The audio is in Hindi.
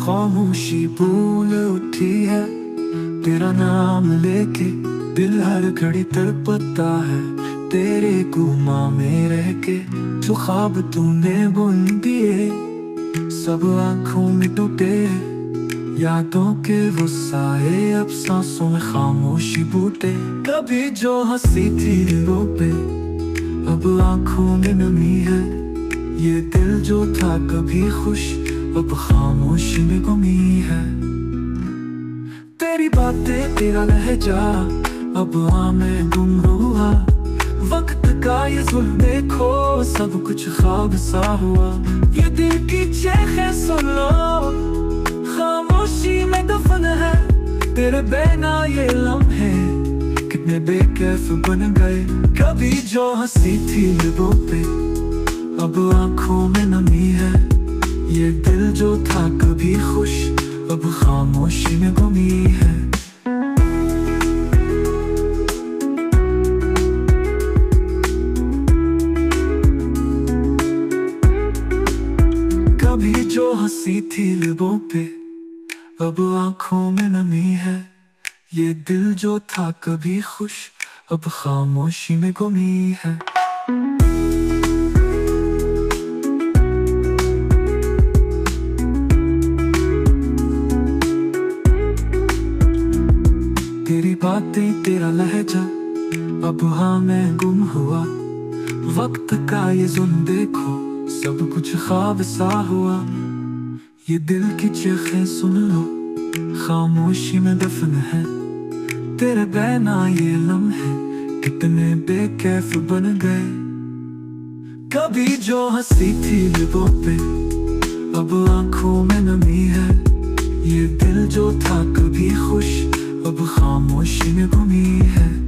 खामोशी भूल उठी है, तेरा नाम लेके दिल हर घड़ी तड़पता है। तेरे गुमा में रह के जो ख्वाब तूने बुन दिए, सब आंखों में टूटे यादों के वो साए, अब सांसों में खामोशी बूटे। कभी जो हंसी थी दिलों पे, अब आंखों में नमी है। ये दिल जो था कभी खुश, अब खामोशी में गुमी है। तेरी बातें तेरा लहजा, अब में गुम हुआ। वक्त का ये जुल्म देखो, सब कुछ ख्वाब सा हुआ। ये दिल की चीखें सुन लो, खामोशी में दफन है। तेरे बिना ये लम्हे कितने बेकैफ बन गए। कभी जो हंसी थी लिबों पे, अब आंखों में नमी है। ये दिल जो था कभी खुश, अब खामोशी में गुमी है। कभी जो हंसी थी लिबों पे, अब आंखों में नमी है। ये दिल जो था कभी खुश, अब खामोशी में गुमी है। तेरी बातें तेरा लहजा, अब में गुम हुआ। वक्त का ये जुल्म देखो, सब कुछ ख्वाब सा हुआ। ये दिल की चीखें सुन लो, खामोशी में दफन है। तेरे बिना ये लम्हे कितने बेकैफ बन गए। कभी जो हंसी थी लिबों पे, अब आंखों में नमी है। ये दिल जो था कभी खुश, अब खामोशी में गुमी है।